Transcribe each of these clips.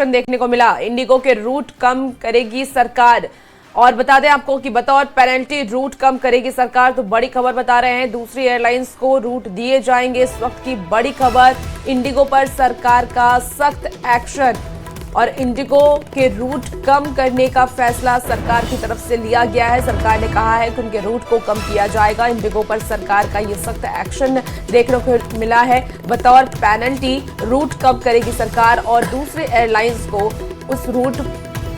देखने को मिला। इंडिगो के रूट कम करेगी सरकार। और बता दें आपको कि बतौर पेनल्टी रूट कम करेगी सरकार। तो बड़ी खबर बता रहे हैं, दूसरी एयरलाइंस को रूट दिए जाएंगे। इस वक्त की बड़ी खबर, इंडिगो पर सरकार का सख्त एक्शन और इंडिगो के रूट कम करने का फैसला सरकार की तरफ से लिया गया है। सरकार ने कहा है कि उनके रूट को कम किया जाएगा। इंडिगो पर सरकार का ये सख्त एक्शन देखने को मिला है। बतौर पेनल्टी रूट कम करेगी सरकार और दूसरे एयरलाइंस को उस रूट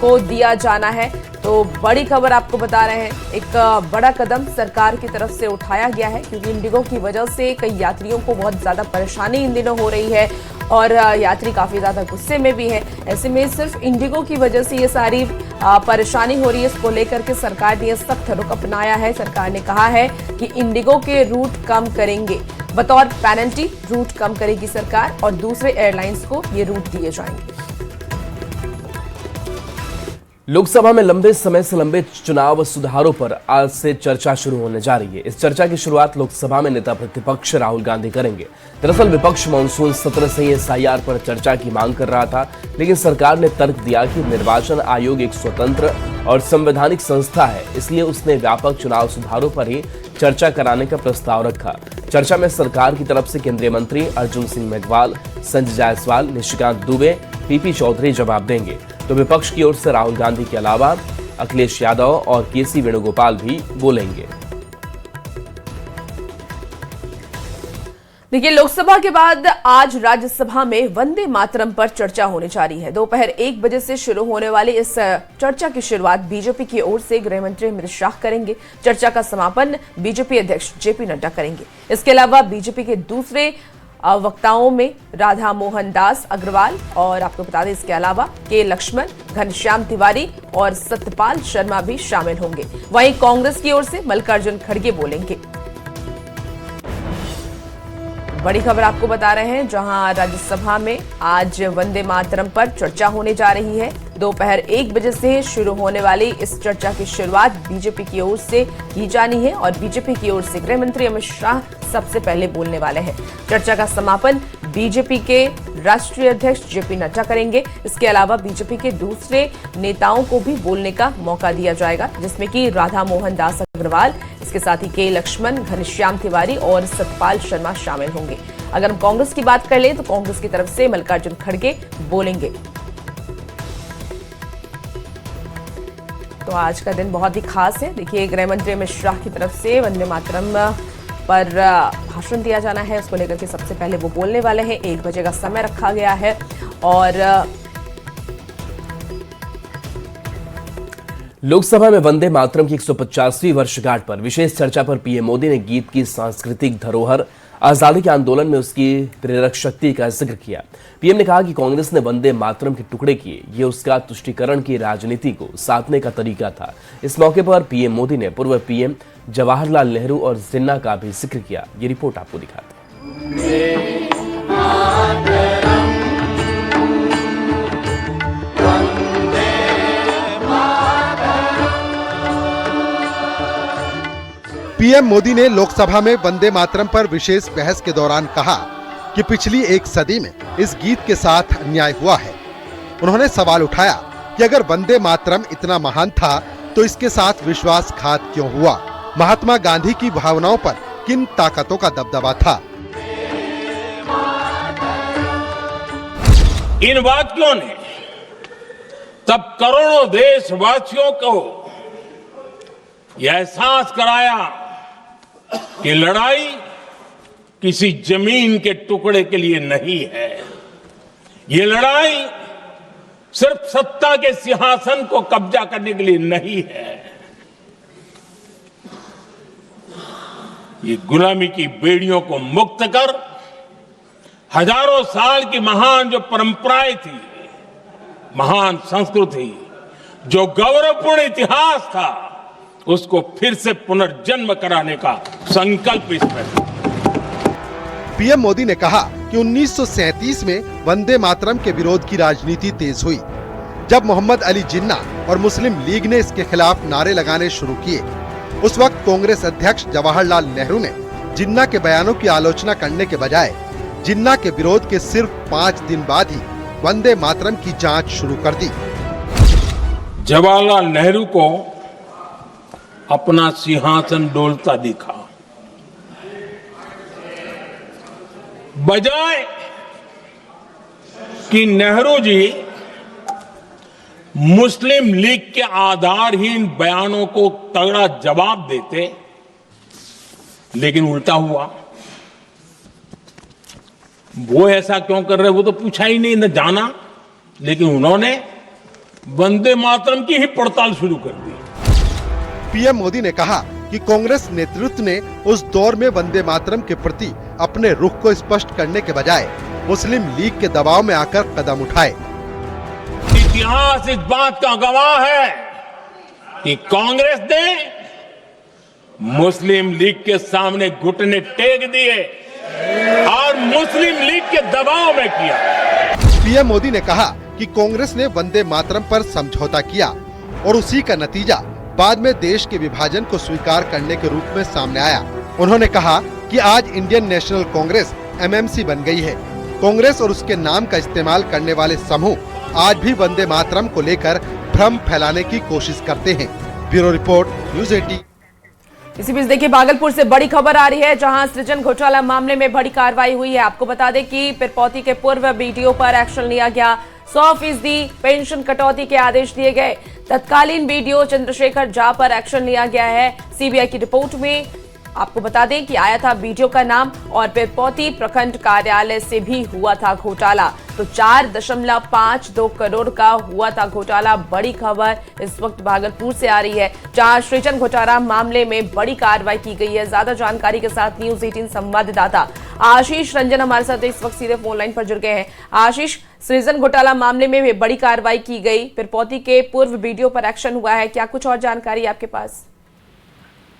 को दिया जाना है। तो बड़ी खबर आपको बता रहे हैं, एक बड़ा कदम सरकार की तरफ से उठाया गया है, क्योंकि इंडिगो की वजह से कई यात्रियों को बहुत ज्यादा परेशानी इन दिनों हो रही है और यात्री काफी ज्यादा गुस्से में भी है। ऐसे में सिर्फ इंडिगो की वजह से ये सारी परेशानी हो रही है। इसको लेकर के सरकार ने सख्त रुख अपनाया है। सरकार ने कहा है कि इंडिगो के रूट कम करेंगे, बतौर पेनल्टी रूट कम करेगी सरकार और दूसरे एयरलाइंस को ये रूट दिए जाएंगे। लोकसभा में लंबे समय से लंबे चुनाव सुधारों पर आज से चर्चा शुरू होने जा रही है। इस चर्चा की शुरुआत लोकसभा में नेता प्रतिपक्ष राहुल गांधी करेंगे। दरअसल विपक्ष मानसून सत्र से ही एसआईआर पर चर्चा की मांग कर रहा था, लेकिन सरकार ने तर्क दिया कि निर्वाचन आयोग एक स्वतंत्र और संवैधानिक संस्था है, इसलिए उसने व्यापक चुनाव सुधारों पर ही चर्चा कराने का प्रस्ताव रखा। चर्चा में सरकार की तरफ से केंद्रीय मंत्री अर्जुन सिंह मेघवाल, संजय जायसवाल, निशिकांत दुबे, पीपी चौधरी जवाब देंगे। तो विपक्ष की ओर से राहुल गांधी के अलावा अखिलेश यादव और केसी वेणुगोपाल भी बोलेंगे। देखिए, लोकसभा के बाद आज राज्यसभा में वंदे मातरम पर चर्चा होने जा रही है। दोपहर 1 बजे से शुरू होने वाली इस चर्चा की शुरुआत बीजेपी की ओर से गृह मंत्री अमित शाह करेंगे। चर्चा का समापन बीजेपी अध्यक्ष जेपी नड्डा करेंगे। इसके अलावा बीजेपी के दूसरे वक्ताओं में राधा मोहन दास अग्रवाल और आपको बता दें, इसके अलावा के लक्ष्मण, घनश्याम तिवारी और सत्यपाल शर्मा भी शामिल होंगे। वहीं कांग्रेस की ओर से मल्लिकार्जुन खड़गे बोलेंगे। बड़ी खबर आपको बता रहे हैं, जहां राज्यसभा में आज वंदे मातरम पर चर्चा होने जा रही है। दोपहर 1 बजे से शुरू होने वाली इस चर्चा की शुरुआत बीजेपी की ओर से की जानी है और बीजेपी की ओर से गृह मंत्री अमित शाह सबसे पहले बोलने वाले हैं। चर्चा का समापन बीजेपी के राष्ट्रीय अध्यक्ष जेपी नड्डा करेंगे। इसके अलावा बीजेपी के दूसरे नेताओं को भी बोलने का मौका दिया जाएगा, जिसमें कि राधा मोहन दास अग्रवाल, इसके साथ ही के लक्ष्मण, घनश्याम तिवारी और सत्यपाल शर्मा शामिल होंगे। अगर हम कांग्रेस की बात कर लें तो कांग्रेस की तरफ से मल्लिकार्जुन खड़गे बोलेंगे। तो आज का दिन बहुत ही खास है। देखिए, गृह मंत्री अमित शाह की तरफ से वंदे मातरम पर भाषण दिया जाना है, उसको लेकर के सबसे पहले वो बोलने वाले हैं। 1 बजे का समय रखा गया है और लोकसभा में वंदे मातरम की 150वीं वर्षगांठ पर विशेष चर्चा पर पीएम मोदी ने गीत की सांस्कृतिक धरोहर, आजादी के आंदोलन में उसकी प्रेरक शक्ति का जिक्र किया। पीएम ने कहा कि कांग्रेस ने वंदे मातरम के टुकड़े किए, ये उसका तुष्टीकरण की राजनीति को साधने का तरीका था। इस मौके पर पीएम मोदी ने पूर्व पीएम जवाहरलाल नेहरू और जिन्ना का भी जिक्र किया। ये रिपोर्ट आपको दिखाते हैं। पीएम मोदी ने लोकसभा में वंदे मातरम पर विशेष बहस के दौरान कहा कि पिछली 1 सदी में इस गीत के साथ अन्याय हुआ है। उन्होंने सवाल उठाया कि अगर वंदे मातरम इतना महान था तो इसके साथ विश्वासघात क्यों हुआ? महात्मा गांधी की भावनाओं पर किन ताकतों का दबदबा था? इन वाक्यों ने तब करोड़ों देशवासियों को यह एहसास कराया कि लड़ाई किसी जमीन के टुकड़े के लिए नहीं है। ये लड़ाई सिर्फ सत्ता के सिंहासन को कब्जा करने के लिए नहीं है। ये गुलामी की बेड़ियों को मुक्त कर हजारों साल की महान जो परंपराएं थी, महान संस्कृति, जो गौरवपूर्ण इतिहास था, उसको फिर से पुनर्जन्म कराने का संकल्प इसमें था। पीएम मोदी ने कहा कि 1937 में वंदे मातरम के विरोध की राजनीति तेज हुई, जब मोहम्मद अली जिन्ना और मुस्लिम लीग ने इसके खिलाफ नारे लगाने शुरू किए। उस वक्त कांग्रेस अध्यक्ष जवाहरलाल नेहरू ने जिन्ना के बयानों की आलोचना करने के बजाय जिन्ना के विरोध के सिर्फ 5 दिन बाद ही वंदे मातरम की जांच शुरू कर दी। जवाहरलाल नेहरू को अपना सिंहासन डोलता दिखा, बजाय कि नेहरू जी मुस्लिम लीग के आधारहीन बयानों को तगड़ा जवाब देते, लेकिन उल्टा हुआ। वो ऐसा क्यों कर रहे वो तो पूछा ही नहीं, न जाना, लेकिन उन्होंने वंदे मातरम की ही पड़ताल शुरू कर दी। पीएम मोदी ने कहा कि कांग्रेस नेतृत्व ने उस दौर में वंदे मातरम के प्रति अपने रुख को स्पष्ट करने के बजाय मुस्लिम लीग के दबाव में आकर कदम उठाए। इतिहास इस बात का गवाह है कि कांग्रेस ने मुस्लिम लीग के सामने घुटने टेक दिए और मुस्लिम लीग के दबाव में किया। पीएम मोदी ने कहा कि कांग्रेस ने वंदे मातरम पर समझौता किया और उसी का नतीजा बाद में देश के विभाजन को स्वीकार करने के रूप में सामने आया। उन्होंने कहा कि आज इंडियन नेशनल कांग्रेस एमएमसी बन गई है। कांग्रेस और उसके नाम का इस्तेमाल करने वाले समूह आज भी वंदे मातरम को लेकर भ्रम फैलाने की कोशिश करते हैं। Bureau report, news 18। इसी बीच देखिए भागलपुर से बड़ी खबर आ रही है, जहां सृजन घोटाला मामले में बड़ी कार्रवाई हुई है। आपको बता दें कि पिरपौती के पूर्व बीडीओ पर एक्शन लिया गया। 100% पेंशन कटौती के आदेश दिए गए। तत्कालीन बीडीओ चंद्रशेखर झा पर एक्शन लिया गया है। सीबीआई की रिपोर्ट में आपको बता दें कि आया था बीडीओ का नाम और पिरपौती प्रखंड कार्यालय से भी हुआ था घोटाला। तो 4.52 करोड़ का हुआ था घोटाला। बड़ी खबर इस वक्त भागलपुर से आ रही है, जहां सृजन घोटाला मामले में बड़ी कार्रवाई की गई है। ज्यादा जानकारी के साथ न्यूज़ 18 संवाददाता आशीष रंजन हमारे साथ इस वक्त सीधे फोन लाइन पर जुड़ गए हैं। आशीष, सृजन घोटाला मामले में भी बड़ी कार्रवाई की गई, पिरपौती के पूर्व बीडीओ पर एक्शन हुआ है, क्या कुछ और जानकारी आपके पास?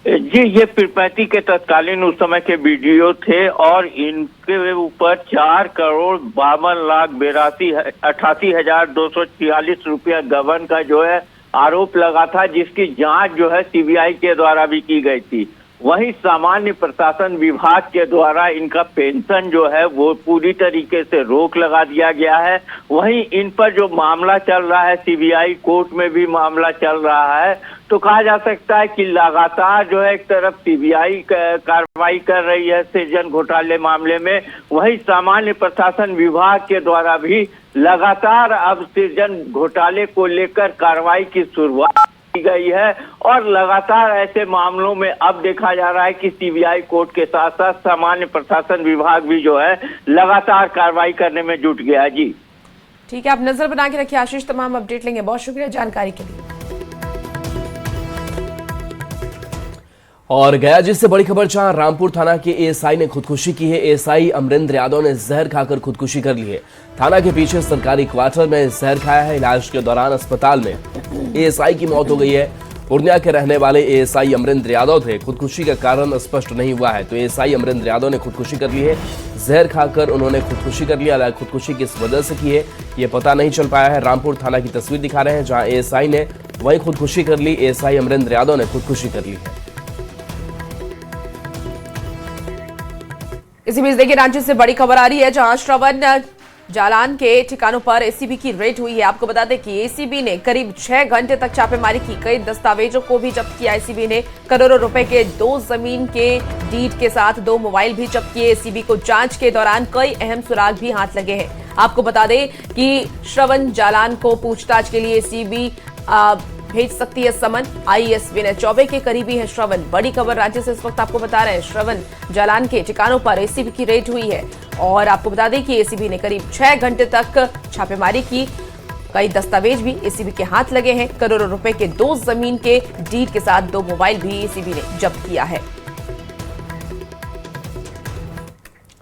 जी, ये पिरपैती के तत्कालीन उस समय के बीडीओ थे और इनके ऊपर 4,52,88,246 रुपया गबन का जो है आरोप लगा था, जिसकी जांच जो है सीबीआई के द्वारा भी की गई थी। वहीं सामान्य प्रशासन विभाग के द्वारा इनका पेंशन जो है वो पूरी तरीके से रोक लगा दिया गया है। वहीं इन पर जो मामला चल रहा है, सीबीआई कोर्ट में भी मामला चल रहा है। तो कहा जा सकता है कि लगातार जो है एक तरफ सीबीआई कार्रवाई कर रही है सृजन घोटाले मामले में, वहीं सामान्य प्रशासन विभाग के द्वारा भी लगातार अब सृजन घोटाले को लेकर कार्रवाई की शुरुआत की गई है। और लगातार ऐसे मामलों में अब देखा जा रहा है कि सीबीआई कोर्ट के साथ साथ सामान्य प्रशासन विभाग भी जो है लगातार कार्रवाई करने में जुट गया है। जी ठीक है, आप नजर बना के रखिए आशीष, तमाम अपडेट लेंगे। बहुत शुक्रिया जानकारी के लिए। और गया जिससे बड़ी खबर, जहां रामपुर थाना के एएसआई ने खुदकुशी की है। एएसआई अमरेंद्र यादव ने जहर खाकर खुदकुशी कर ली है। थाना के पीछे सरकारी क्वार्टर में जहर खाया है। इलाज के दौरान अस्पताल में एएसआई की मौत हो गई है। पूर्णिया के रहने वाले एएसआई अमरेंद्र यादव थे। खुदकुशी का कारण स्पष्ट नहीं हुआ है, तो एएसआई अमरेंद्र यादव ने खुदकुशी कर ली है। जहर खाकर उन्होंने खुदकुशी कर लिया। खुदकुशी किस वजह से की है ये पता नहीं चल पाया है। रामपुर थाना की तस्वीर दिखा रहे हैं, जहां एएसआई ने वही खुदकुशी कर ली। एएसआई अमरेंद्र यादव ने खुदकुशी कर ली है। इसी बीच देखिए रांची से बड़ी खबर आ रही है, जहां श्रवण जालान के ठिकानों पर एसीबी की रेड हुई है। आपको बता दें कि एसीबी ने करीब 6 घंटे तक छापेमारी की। कई दस्तावेजों को भी जब्त किया एसीबी ने। करोड़ों रुपए के 2 जमीन के डीड के साथ 2 मोबाइल भी जब्त किए। एसीबी को जांच के दौरान कई अहम सुराग भी हाथ लगे हैं। आपको बता दें कि श्रवण जालान को पूछताछ के लिए एसीबी भेज सकती है समन। आईएएस विनय चौबे के करीबी है श्रवण। बड़ी खबर राज्य से इस वक्त आपको बता रहे हैं, श्रवण जालान के ठिकानों पर एसीबी की रेड हुई है। और आपको बता दें कि एसीबी ने करीब 6 घंटे तक छापेमारी की। कई दस्तावेज भी एसीबी के हाथ लगे हैं। करोड़ों रुपए के 2 जमीन के डीड के साथ 2 मोबाइल भी एसीबी ने जब्त किया है।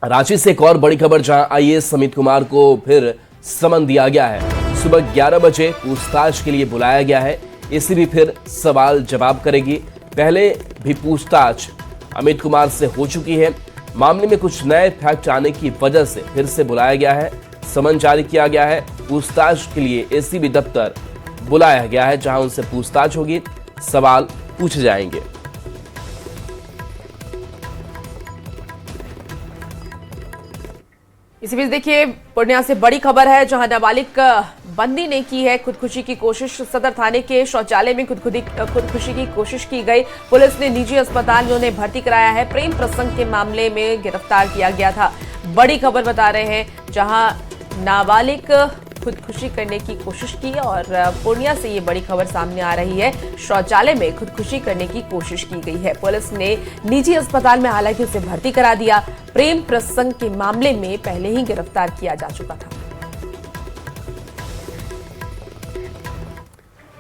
रांची से एक और बड़ी खबर, जहां आईएएस अमित कुमार को फिर समन दिया गया है। सुबह 11 बजे पूछताछ के लिए बुलाया गया है। एसीबी फिर सवाल जवाब करेगी। पहले भी पूछताछ अमित कुमार से हो चुकी है। मामले में कुछ नए फैक्ट आने की वजह से फिर से बुलाया गया है। समन जारी किया गया है। पूछताछ के लिए एसीबी दफ्तर बुलाया गया है, जहां उनसे पूछताछ होगी, सवाल पूछे जाएंगे। इसी बीच देखिए पूर्णिया से बड़ी खबर है, जहां नाबालिग बंदी ने की है खुदकुशी की कोशिश। सदर थाने के शौचालय में खुदकुशी की कोशिश की गई। पुलिस ने निजी अस्पताल में उन्हें भर्ती कराया है। प्रेम प्रसंग के मामले में गिरफ्तार किया गया था। बड़ी खबर बता रहे हैं, जहां नाबालिग खुदकुशी करने की कोशिश की और पूर्णिया से ये बड़ी खबर सामने आ रही है। शौचालय में खुदकुशी करने की कोशिश की गई है। पुलिस ने निजी अस्पताल में हालांकि उसे भर्ती करा दिया। प्रेम प्रसंग के मामले में पहले ही गिरफ्तार किया जा चुका था।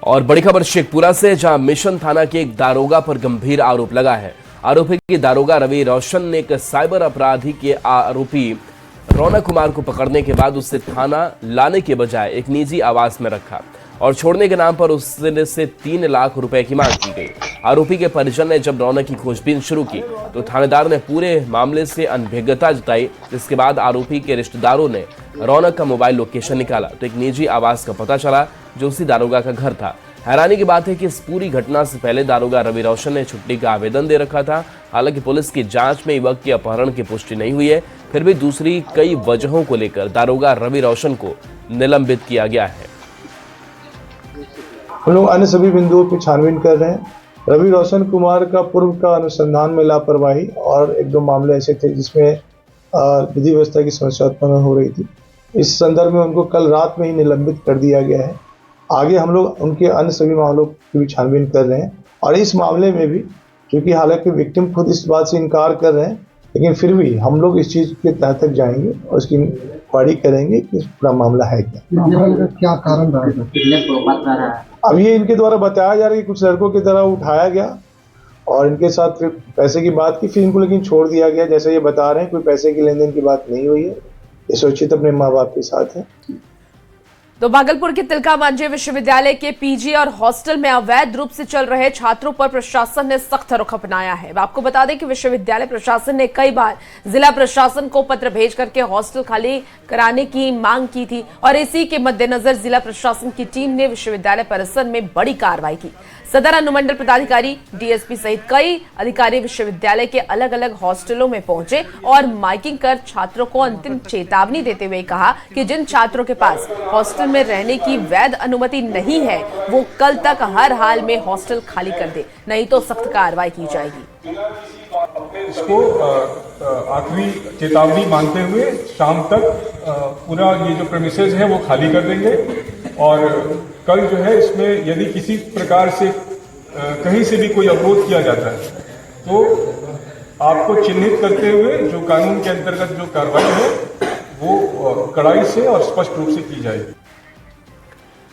और बड़ी खबर शेखपुरा से, जहां मिशन थाना के एक दारोगा पर गंभीर आरोप लगा है। आरोपी की दारोगा रवि रोशन ने एक साइबर अपराधी के आरोपी रौनक कुमार को पकड़ने के बाद उससे थाना लाने के बजाय एक निजी आवास में रखा और छोड़ने के नाम पर उससे 3 लाख रुपए की मांग की गई। आरोपी के परिजन ने जब रौनक की खोजबीन शुरू की तो थानेदार ने पूरे मामले से अनभिज्ञता जताई। जिसके बाद आरोपी के रिश्तेदारों ने रौनक का मोबाइल लोकेशन निकाला तो एक निजी आवास का पता चला, जो उसी दारोगा का घर था। हैरानी की बात है कि इस पूरी घटना से पहले दारोगा रवि रोशन ने छुट्टी का आवेदन दे रखा था। हालांकि पुलिस की जांच में युवक के अपहरण की पुष्टि नहीं हुई है, फिर भी दूसरी कई वजहों को लेकर दारोगा रवि रोशन को निलंबित किया गया है। हम लोग अन्य सभी बिंदुओं पर छानबीन कर रहे हैं। रवि रोशन कुमार का पूर्व का अनुसंधान में लापरवाही और 1-2 मामले ऐसे थे जिसमें विधि व्यवस्था की समस्या उत्पन्न हो रही थी। इस संदर्भ में उनको कल रात में ही निलंबित कर दिया गया है। आगे हम लोग उनके अन्य सभी मामलों की भी छानबीन कर रहे हैं और इस मामले में भी, क्योंकि हालांकि विक्टिम खुद इस बात से इनकार कर रहे हैं, लेकिन फिर भी हम लोग इस चीज़ के तह तक जाएंगे और इसकी इंक्वायरी करेंगे कि पूरा मामला है क्या कारण रहा। अब ये इनके द्वारा बताया जा रहा है कि कुछ लड़कों की तरह उठाया गया और इनके साथ फिर पैसे की बात की, फिर इनको लेकिन छोड़ दिया गया। जैसे ये बता रहे हैं, कोई पैसे की लेन देन की बात नहीं हुई है। ये सुरक्षित अपने माँ बाप के साथ है। तो भागलपुर के तिलका मांझी विश्वविद्यालय के पीजी और हॉस्टल में अवैध रूप से चल रहे छात्रों पर प्रशासन ने सख्त रुख अपनाया है। आपको बता दें कि विश्वविद्यालय प्रशासन ने कई बार जिला प्रशासन को पत्र भेज करके हॉस्टल खाली कराने की मांग की थी और इसी के मद्देनजर जिला प्रशासन की टीम ने विश्वविद्यालय परिसर में बड़ी कार्रवाई की। सदर अनुमंडल पदाधिकारी, डीएसपी सहित कई अधिकारी विश्वविद्यालय के अलग अलग हॉस्टलों में पहुंचे और माइकिंग कर छात्रों को अंतिम चेतावनी देते हुए कहा कि जिन छात्रों के पास हॉस्टल में रहने की वैध अनुमति नहीं है वो कल तक हर हाल में हॉस्टल खाली कर दे, नहीं तो सख्त कार्रवाई की जाएगी। इसको आखिरी चेतावनी मानते हुए शाम तक पूरा ये जो प्रेमिसेस है वो खाली कर देंगे और कल जो है इसमें यदि किसी प्रकार से कहीं से भी कोई अवरोध किया जाता है तो आपको चिन्हित करते हुए जो कानून के अंतर्गत जो कार्रवाई है वो कड़ाई से और स्पष्ट रूप से की जाएगी।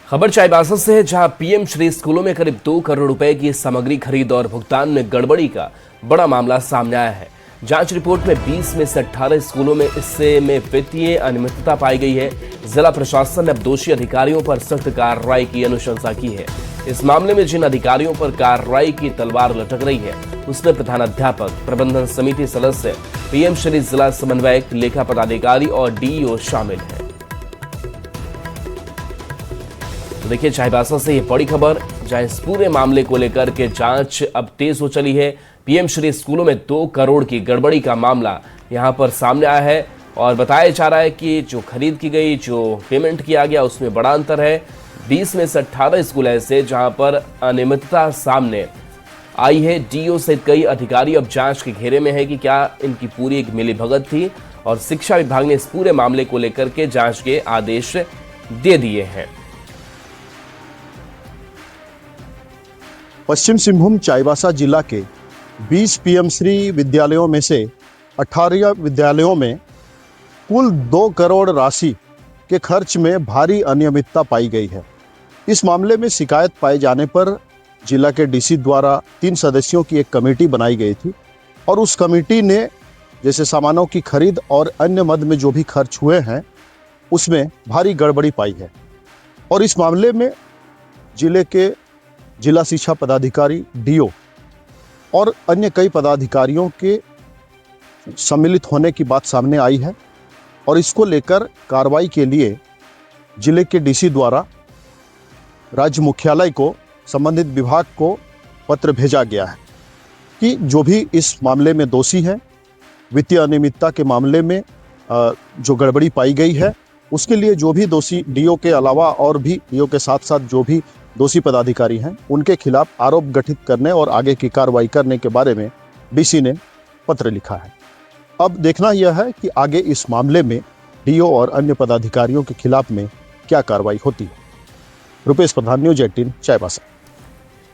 खबर चाईबासा से है, जहां पीएम श्री स्कूलों में करीब 2 करोड़ रुपए की सामग्री खरीद और भुगतान में गड़बड़ी का बड़ा मामला सामने आया है। जांच रिपोर्ट में 20 में से 18 स्कूलों में इससे में वित्तीय अनियमितता पाई गई है। जिला प्रशासन ने अब दोषी अधिकारियों पर सख्त कार्रवाई की अनुशंसा की है। इस मामले में जिन अधिकारियों पर कार्रवाई की तलवार लटक रही है उसमें प्रधानाध्यापक, प्रबंधन समिति सदस्य, पीएम श्री जिला समन्वयक, लेखा पदाधिकारी और डीईओ शामिल है। तो देखिए चाईबासा से ये बड़ी खबर, जहां इस पूरे मामले को लेकर के जांच अब तेज हो चली है। पीएम श्री स्कूलों में 2 करोड़ की गड़बड़ी का मामला यहां पर सामने आया है और बताया जा रहा है कि जो खरीद की गई, जो पेमेंट किया गया उसमें बड़ा अंतर है। 20 में से 18 स्कूल ऐसे जहां पर अनियमितता सामने आई है। डीओ सहित कई अधिकारी अब जांच के घेरे में है कि क्या इनकी पूरी एक मिलीभगत थी और शिक्षा विभाग ने इस पूरे मामले को लेकर के जांच के आदेश दे दिए हैं। पश्चिम सिंहभूम चाईबासा जिला के 20 पीएम श्री विद्यालयों में से 18 विद्यालयों में कुल 2 करोड़ राशि के खर्च में भारी अनियमितता पाई गई है। इस मामले में शिकायत पाए जाने पर जिला के डीसी द्वारा 3 सदस्यों की एक कमेटी बनाई गई थी और उस कमेटी ने जैसे सामानों की खरीद और अन्य मद में जो भी खर्च हुए हैं उसमें भारी गड़बड़ी पाई है और इस मामले में जिले के जिला शिक्षा पदाधिकारी, डीओ और अन्य कई पदाधिकारियों के सम्मिलित होने की बात सामने आई है और इसको लेकर कार्रवाई के लिए जिले के डीसी द्वारा राज्य मुख्यालय को, संबंधित विभाग को पत्र भेजा गया है कि जो भी इस मामले में दोषी है, वित्तीय अनियमितता के मामले में जो गड़बड़ी पाई गई है उसके लिए जो भी दोषी डीओ के अलावा और भी डीओ के साथ साथ जो भी दोषी पदाधिकारी हैं उनके खिलाफ आरोप गठित करने और आगे की कार्रवाई करने के बारे में डीसी ने पत्र लिखा है। अब देखना यह है कि आगे इस मामले में डीओ और अन्य पदाधिकारियों के खिलाफ में क्या कार्रवाई होती है। रुपेश प्रधान, न्यूज 18, चाईबासा।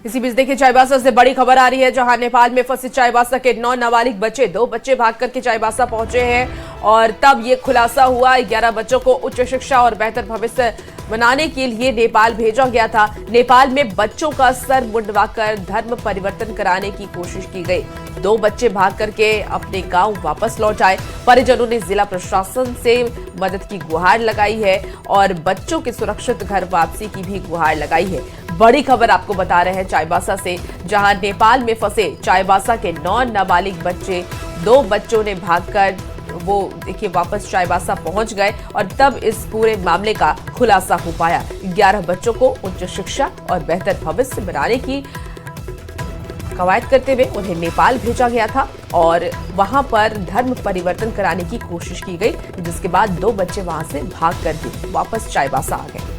इसी बीच देखिए चाईबासा से बड़ी खबर आ रही है, जहां नेपाल में फंसे चाईबासा के 9 नाबालिग बच्चे, 2 बच्चे भाग करके चाईबासा पहुंचे हैं और तब ये खुलासा हुआ 11 बच्चों को उच्च शिक्षा और बेहतर भविष्य बनाने के लिए नेपाल भेजा गया था। नेपाल में बच्चों का सर मुंडवाकर धर्म परिवर्तन कराने की कोशिश की गई। 2 बच्चे भाग करके अपने गांव वापस लौट आए। परिजनों ने जिला प्रशासन से मदद की गुहार लगाई है और बच्चों की सुरक्षित घर वापसी की भी गुहार लगाई है। बड़ी खबर आपको बता रहे हैं चाईबासा से, जहां नेपाल में फंसे चाईबासा के 9 नाबालिग बच्चे, 2 बच्चों ने भागकर वो देखिए वापस चाईबासा पहुंच गए और तब इस पूरे मामले का खुलासा हो पाया। 11 बच्चों को उच्च शिक्षा और बेहतर भविष्य बनाने की कवायद करते हुए उन्हें नेपाल भेजा गया था और वहां पर धर्म परिवर्तन कराने की कोशिश की गई, जिसके बाद 2 बच्चे वहां से भाग कर भी वापस चाईबासा आ गए।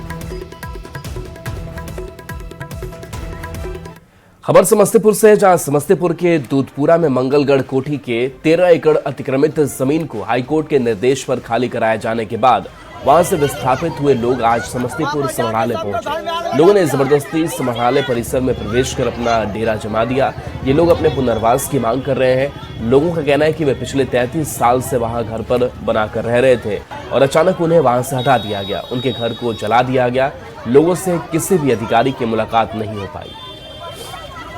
खबर समस्तीपुर से है, जहां समस्तीपुर के दूधपुरा में मंगलगढ़ कोठी के 13 एकड़ अतिक्रमित जमीन को हाईकोर्ट के निर्देश पर खाली कराए जाने के बाद वहां से विस्थापित हुए लोग आज समस्तीपुर समाहरणालय पहुंचे। लोगों ने जबरदस्ती समाहरणालय परिसर में प्रवेश कर अपना डेरा जमा दिया। ये लोग अपने पुनर्वास की मांग कर रहे हैं। लोगों का कहना है कि वे पिछले 33 साल से वहां घर पर बनाकर रह रहे थे और अचानक उन्हें वहां से हटा दिया गया। उनके घर को जला दिया गया। लोगों से किसी भी अधिकारी की मुलाकात नहीं हो पाई।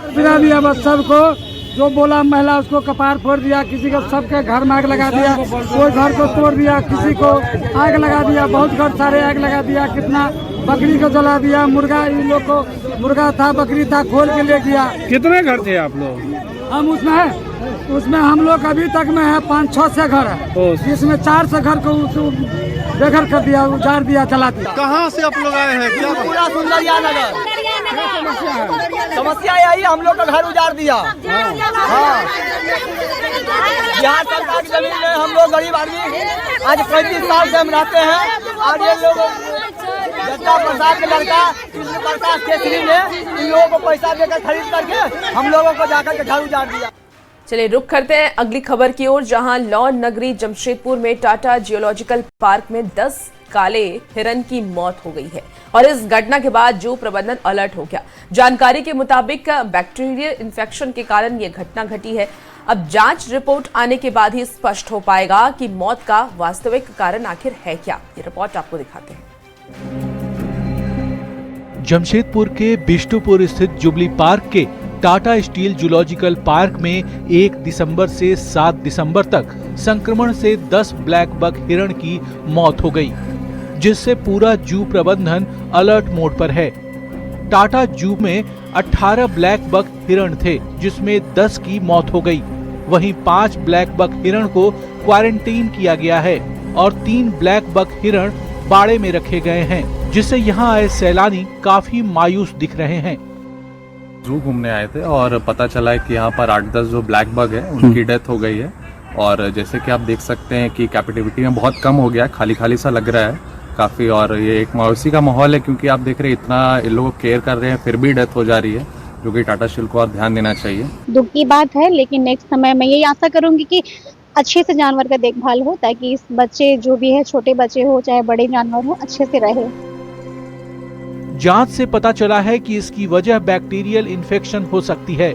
गिरा दिया बस सबको, जो बोला महिला उसको कपार फोड़ दिया, किसी को सबके घर में आग लगा दिया, कोई घर को तोड़ दिया, किसी को आग लगा दिया, बहुत घर सारे आग लगा दिया, कितना बकरी को जला दिया, मुर्गा इन लोग को मुर्गा था बकरी था खोल के ले गया। कितने घर थे आप लोग? हम उसमें हम लोग अभी तक में है 5-6 से घर है, जिसमें 4 से घर को बेघर कर दिया, उजाड़ दिया, जला दिया। कहाँ से आप लोग आए हैं? क्या पूरा सुंदरिया नगर समस्या यही, हम लोग का घर उजाड़ दिया। हाँ, यहाँ सरकार की जमीन में हम लोग गरीब आदमी आज 35 साल से हम रहते हैं और ये लोग जनता प्रसाद के लड़का प्रकाश केसरी ने इन लोगों को पैसा देकर खरीद करके हम लोगों को जाकर के घर उजाड़ दिया। चलिए रुक करते हैं अगली खबर की ओर, जहां लॉन नगरी जमशेदपुर में टाटा जियोलॉजिकल पार्क में 10 काले हिरन की मौत हो गई है और इस घटना के बाद जू प्रबंधन अलर्ट हो गया। जानकारी के मुताबिक बैक्टीरियल इन्फेक्शन के कारण यह घटना घटी है। अब जांच रिपोर्ट आने के बाद ही स्पष्ट हो पाएगा कि मौत का वास्तविक कारण आखिर है क्या। ये रिपोर्ट आपको दिखाते हैं। जमशेदपुर के बिष्टुपुर स्थित जुबली पार्क के टाटा स्टील जूलॉजिकल पार्क में 1 दिसंबर से 7 दिसंबर तक संक्रमण से 10 ब्लैक बक हिरण की मौत हो गई, जिससे पूरा जू प्रबंधन अलर्ट मोड पर है। टाटा जू में 18 ब्लैक बक हिरण थे, जिसमें 10 की मौत हो गई। वहीं 5 ब्लैक बक हिरण को क्वारंटीन किया गया है और 3 ब्लैक बक हिरण बाड़े में रखे गए हैं, जिससे यहाँ आए सैलानी काफी मायूस दिख रहे हैं। जू घूमने आए थे और पता चला है कि यहाँ पर 8-10 जो ब्लैक बग है उनकी डेथ हो गई है और जैसे कि आप देख सकते हैं कि कैपेटिविटी में बहुत कम हो गया, खाली खाली सा लग रहा है काफ़ी और ये एक मायूसी का माहौल है क्योंकि आप देख रहे हैं इतना इन लोग केयर कर रहे हैं फिर भी डेथ हो जा रही है, जो कि टाटा स्टील को और ध्यान देना चाहिए। दुख की बात है, लेकिन नेक्स्ट समय मैं यही आशा करूंगी कि अच्छे से जानवर का देखभाल हो ताकि इस बच्चे जो भी है, छोटे बच्चे हो चाहे बड़े जानवर हो, अच्छे से रहे। जांच से पता चला है कि इसकी वजह बैक्टीरियल इन्फेक्शन हो सकती है।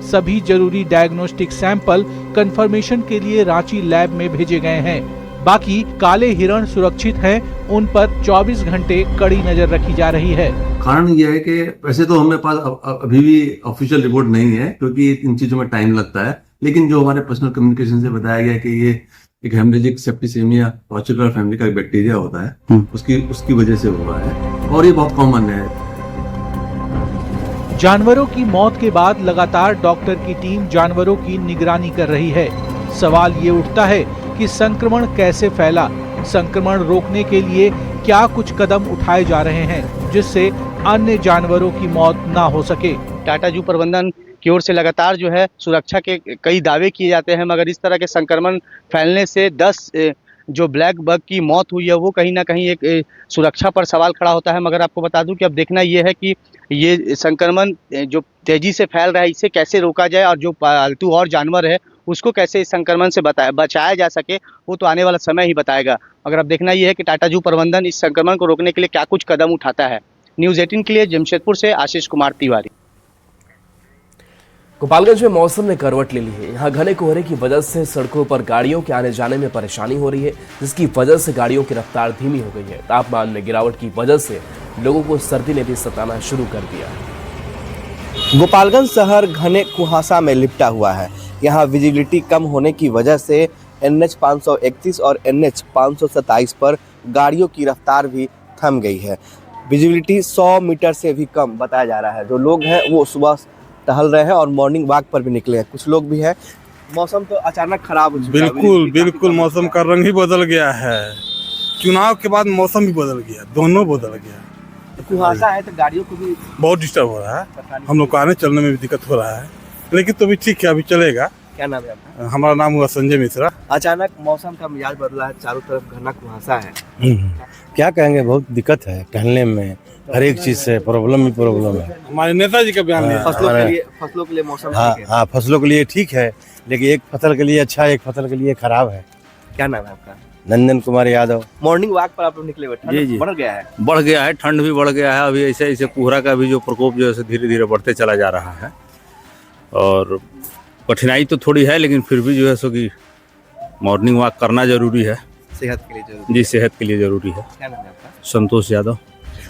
सभी जरूरी डायग्नोस्टिक सैंपल कंफर्मेशन के लिए रांची लैब में भेजे गए हैं। बाकी काले हिरण सुरक्षित हैं, उन पर 24 घंटे कड़ी नजर रखी जा रही है। कारण यह है कि वैसे तो हमें पास अभी भी ऑफिशियल रिपोर्ट नहीं है क्योंकि इन चीजों में टाइम लगता है, लेकिन जो हमारे पर्सनल कम्युनिकेशन से बताया गया कि ये एक हेमरेजिक सेप्टिसेमिया पार्टिकुलर फैमिली का एक बैक्टीरिया होता है, उसकी वजह से हुआ है और ये बहुत कॉमन है। जानवरों की मौत के बाद लगातार डॉक्टर की टीम जानवरों की निगरानी कर रही है। सवाल ये उठता है कि संक्रमण कैसे फैला, संक्रमण रोकने के लिए क्या कुछ कदम उठाए जा रहे हैं जिससे अन्य जानवरों की मौत ना हो सके। टाटा जू प्रबंधन की ओर से लगातार जो है सुरक्षा के कई दावे किए जाते हैं, मगर इस तरह के संक्रमण फैलने से 10 जो ब्लैक बग की मौत हुई है वो कहीं ना कहीं एक सुरक्षा पर सवाल खड़ा होता है। मगर आपको बता दूं कि अब देखना ये है कि ये संक्रमण जो तेजी से फैल रहा है इसे कैसे रोका जाए और जो पालतू और जानवर है उसको कैसे इस संक्रमण से बचाया जा सके वो तो आने वाला समय ही बताएगा। मगर अब देखना ये है कि टाटा जू प्रबंधन इस संक्रमण को रोकने के लिए क्या कुछ कदम उठाता है। न्यूज़ 18 के लिए जमशेदपुर से आशीष कुमार तिवारी। गोपालगंज में मौसम ने करवट ले ली है। यहाँ घने कोहरे की वजह से सड़कों पर गाड़ियों के आने जाने में परेशानी हो रही है, जिसकी वजह से गाड़ियों की रफ्तार धीमी हो गई है। तापमान में गिरावट की वजह से लोगों को सर्दी ने भी सताना शुरू कर दिया है। गोपालगंज शहर घने कुहासा में लिपटा हुआ है। यहाँ विजिबिलिटी कम होने की वजह से NH 531 और NH 527 पर गाड़ियों की रफ्तार भी थम गई है। विजिबिलिटी 100 मीटर से भी कम बताया जा रहा है। जो लोग हैं वो सुबह टहल रहे हैं और मॉर्निंग वॉक पर भी निकले हैं। कुछ लोग भी हैं। मौसम तो अचानक खराब हो चुका है। बिल्कुल मौसम का रंग ही बदल गया है। चुनाव के बाद मौसम भी बदल गया, दोनों बदल गया। कुहासा है तो गाड़ियों को भी बहुत डिस्टर्ब हो रहा है। हम लोग को आने चलने में भी दिक्कत हो रहा है, लेकिन तो भी ठीक है, अभी चलेगा। क्या नाम है आपका? हमारा नाम हुआ संजय मिश्रा। अचानक मौसम का मिजाज बदला है, चारों तरफ घना कुहासा है। क्या कहेंगे, बहुत दिक्कत है टहलने में, हर एक चीज से प्रॉब्लम ही प्रॉब्लम है। हमारे नेताजी का बयान लिया। फसलों के लिए मौसम हाँ, फसलों के लिए ठीक है, लेकिन एक फसल के लिए अच्छा है, एक फसल के लिए खराब है। क्या नाम है आपका? नंदन कुमार यादव। मॉर्निंग वॉक पर आप लोग निकले हुए? जी। बढ़ गया है? बढ़ गया है, ठंड भी बढ़ गया है। अभी ऐसे ऐसे कोहरा का भी जो प्रकोप जो है धीरे धीरे बढ़ते चला जा रहा है और कठिनाई तो थोड़ी है, लेकिन फिर भी जो है सो कि मॉर्निंग वॉक करना जरूरी है। सेहत के लिए जरूरी? जी, सेहत के लिए जरूरी है। क्या नाम है आपका? संतोष यादव।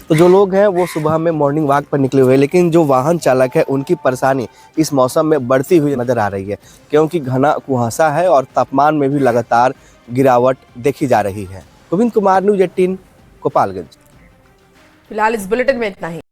तो जो लोग हैं वो सुबह में मॉर्निंग वॉक पर निकले हुए, लेकिन जो वाहन चालक है उनकी परेशानी इस मौसम में बढ़ती हुई नजर आ रही है, क्योंकि घना कुहासा है और तापमान में भी लगातार गिरावट देखी जा रही है। गोविंद कुमार, न्यूज़ 18 गोपालगंज। फिलहाल इस बुलेटिन में इतना ही।